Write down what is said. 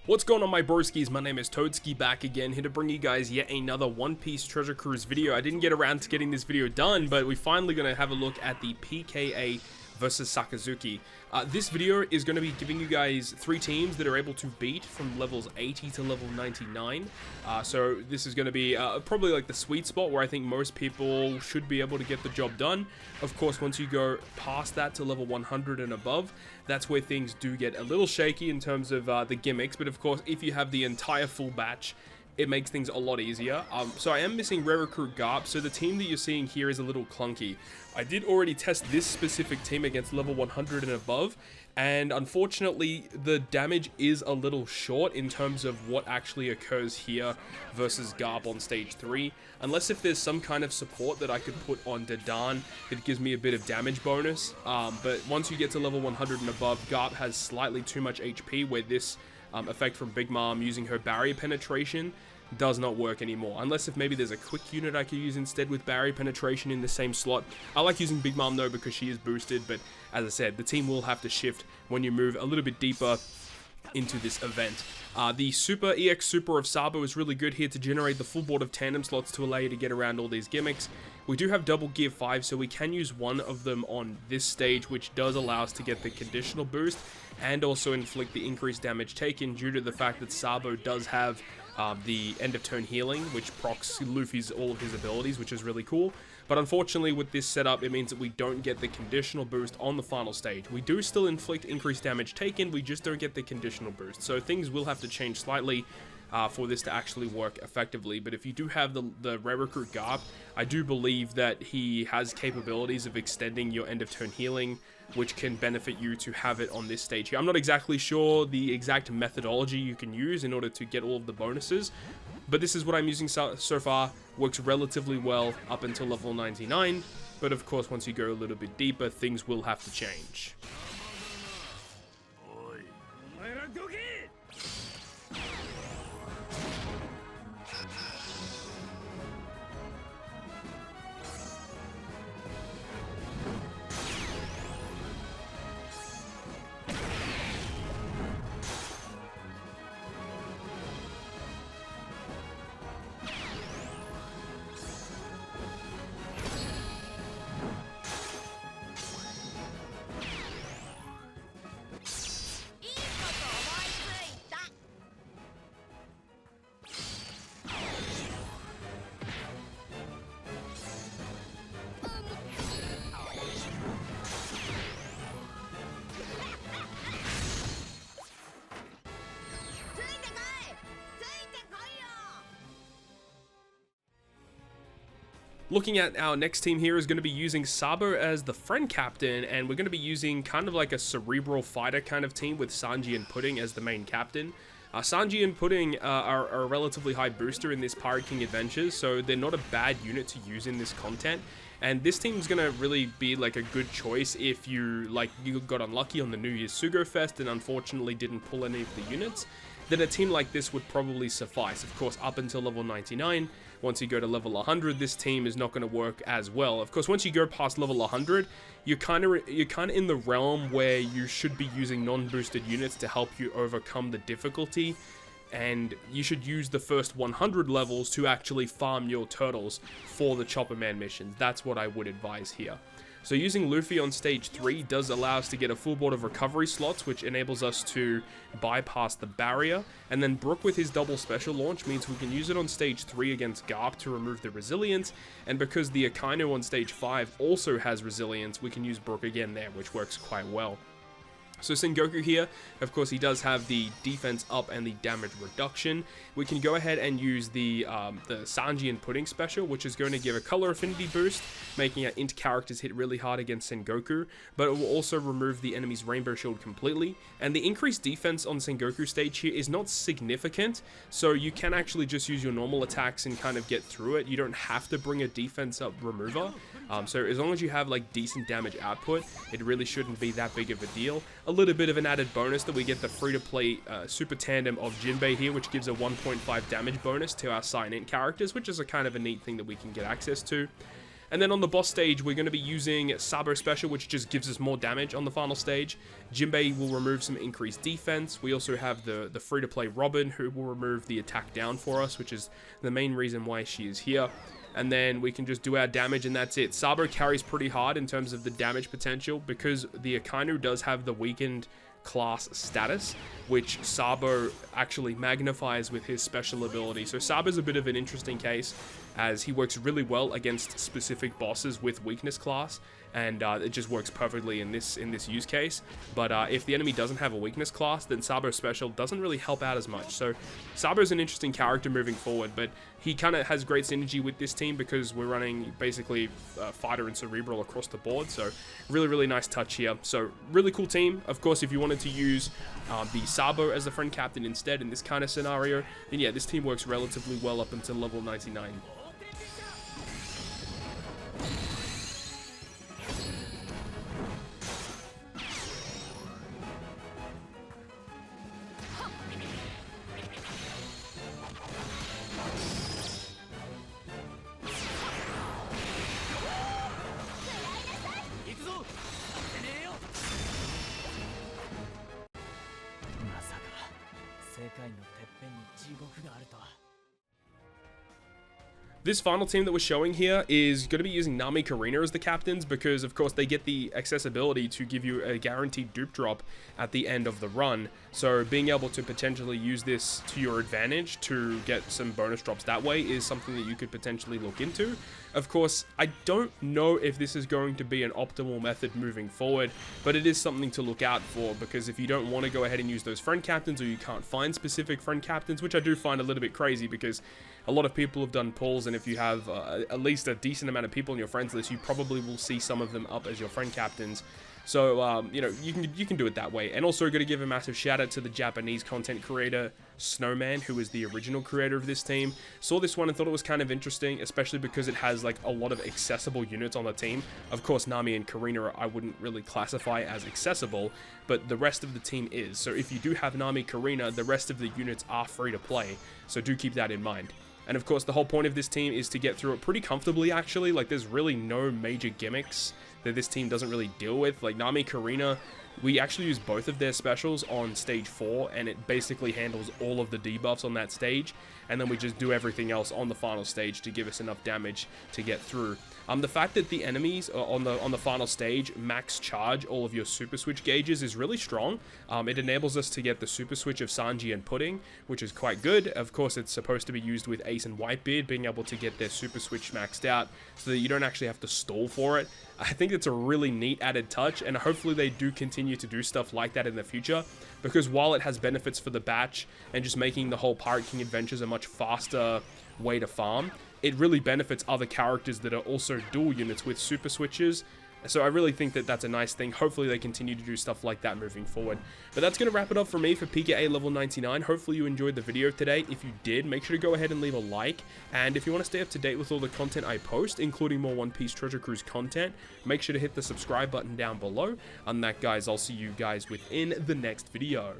What's going on, my broskiis? My name is Toadski, back again, here to bring you guys yet another One Piece Treasure Cruise video. I didn't get around to getting this video done, but we're finally going to have a look at the PKA versus Sakazuki. This video is going to be giving you guys 3 teams that are able to beat from levels 80 to level 99. So this is going to be probably like the sweet spot where I think most people should be able to get the job done. Of course, once you go past that to level 100 and above, that's where things do get a little shaky in terms of the gimmicks. But of course, if you have the entire full batch, it makes things a lot easier. So I am missing Rare Recruit Garp, so the team that you're seeing here is a little clunky. I did already test this specific team against level 100 and above, and unfortunately the damage is a little short in terms of what actually occurs here versus Garp on stage 3, unless if there's some kind of support that I could put on Dadan that gives me a bit of damage bonus. But once you get to level 100 and above, Garp has slightly too much HP, where this effect from Big Mom using her barrier penetration does not work anymore, unless if maybe there's a quick unit I could use instead with barrier penetration in the same slot. I like using Big Mom though because she is boosted, but as I said, the team will have to shift when you move a little bit deeper into this event. The EX Super of Sabo is really good here to generate the full board of tandem slots to allow you to get around all these gimmicks. We do have double gear 5, so we can use one of them on this stage, which does allow us to get the conditional boost and also inflict the increased damage taken due to the fact that Sabo does have the end of turn healing, which procs Luffy's all of his abilities, which is really cool. But unfortunately with this setup, it means that we don't get the conditional boost on the final stage. We do still inflict increased damage taken, we just don't get the conditional boost. So things will have to change slightly for this to actually work effectively. But if you do have the Rare Recruit Garp, I do believe that he has capabilities of extending your end of turn healing, which can benefit you to have it on this stage here. I'm not exactly sure the exact methodology you can use in order to get all of the bonuses, but this is what I'm using so far. Works relatively well up until level 99, but of course once you go a little bit deeper, things will have to change. Looking at our next team here is going to be using Sabo as the friend captain, and we're going to be using kind of like a cerebral fighter kind of team with Sanji and Pudding as the main captain. Sanji and Pudding are a relatively high booster in this Pirate King Adventures, so they're not a bad unit to use in this content. And this team's going to really be like a good choice if you got unlucky on the New Year's Sugo Fest and unfortunately didn't pull any of the units. Then a team like this would probably suffice. Of course, up until level 99, once you go to level 100, this team is not going to work as well. Of course, once you go past level 100, you're kind of in the realm where you should be using non-boosted units to help you overcome the difficulty, and you should use the first 100 levels to actually farm your turtles for the Chopper Man missions. That's what I would advise here. So using Luffy on stage 3 does allow us to get a full board of recovery slots, which enables us to bypass the barrier. And then Brook with his double special launch means we can use it on stage 3 against Garp to remove the resilience. And because the Akainu on stage 5 also has resilience, we can use Brook again there, which works quite well. So Sengoku here, of course, he does have the defense up and the damage reduction. We can go ahead and use the Sanji and Pudding special, which is going to give a color affinity boost, making our int characters hit really hard against Sengoku, but it will also remove the enemy's rainbow shield completely. And the increased defense on Sengoku stage here is not significant, so you can actually just use your normal attacks and kind of get through it. You don't have to bring a defense up remover. So as long as you have like decent damage output, it really shouldn't be that big of a deal. A little bit of an added bonus that we get the free-to-play super tandem of Jinbei here, which gives a 1.5 damage bonus to our sign-in characters, which is a kind of a neat thing that we can get access to. And then on the boss stage, we're going to be using Sabo Special, which just gives us more damage on the final stage. Jinbei will remove some increased defense. We also have the free-to-play Robin, who will remove the attack down for us, which is the main reason why she is here. And then we can just do our damage, and that's it. Sabo carries pretty hard in terms of the damage potential, because the Akainu does have the weakened class status, which Sabo actually magnifies with his special ability. So Sabo's a bit of an interesting case, as he works really well against specific bosses with weakness class, and it just works perfectly in this use case. But if the enemy doesn't have a weakness class, then Sabo's special doesn't really help out as much. So Sabo's an interesting character moving forward, but he kind of has great synergy with this team because we're running basically Fighter and Cerebral across the board. So really nice touch here. So really cool team. Of course, if you wanted to use the Sabo as the friend captain instead in this kind of scenario, then yeah, this team works relatively well up until level 99. This final team that we're showing here is going to be using Nami, Carina as the captains, because of course they get the accessibility to give you a guaranteed dupe drop at the end of the run. So being able to potentially use this to your advantage to get some bonus drops that way is something that you could potentially look into. Of course, I don't know if this is going to be an optimal method moving forward, but it is something to look out for, because if you don't want to go ahead and use those friend captains, or you can't find specific friend captains, which I do find a little bit crazy because a lot of people have done pulls, and if you have at least a decent amount of people in your friends list, you probably will see some of them up as your friend captains. So, you know, you can do it that way. And also got to give a massive shout out to the Japanese content creator, Snowman, who is the original creator of this team. Saw this one and thought it was kind of interesting, especially because it has like a lot of accessible units on the team. Of course, Nami and Carina I wouldn't really classify as accessible, but the rest of the team is. So if you do have Nami, Carina, the rest of the units are free to play. So do keep that in mind. And of course, the whole point of this team is to get through it pretty comfortably, actually. Like, there's really no major gimmicks that this team doesn't really deal with. Like, Nami, Carina, we actually use both of their specials on stage 4, and it basically handles all of the debuffs on that stage. And then we just do everything else on the final stage to give us enough damage to get through. The fact that the enemies on the final stage max charge all of your super switch gauges is really strong. It enables us to get the super switch of Sanji and Pudding, which is quite good. Of course, it's supposed to be used with Ace and Whitebeard, being able to get their super switch maxed out so that you don't actually have to stall for it. I think it's a really neat added touch, and hopefully they do continue to do stuff like that in the future, because while it has benefits for the batch and just making the whole Pirate King adventures a much faster way to farm, it really benefits other characters that are also dual units with super switches. So I really think that that's a nice thing. Hopefully they continue to do stuff like that moving forward. But that's going to wrap it up for me for PKA level 99. Hopefully you enjoyed the video today. If you did, make sure to go ahead and leave a like. And if you want to stay up to date with all the content I post, including more One Piece Treasure Cruise content, make sure to hit the subscribe button down below. On that, guys, I'll see you guys within the next video.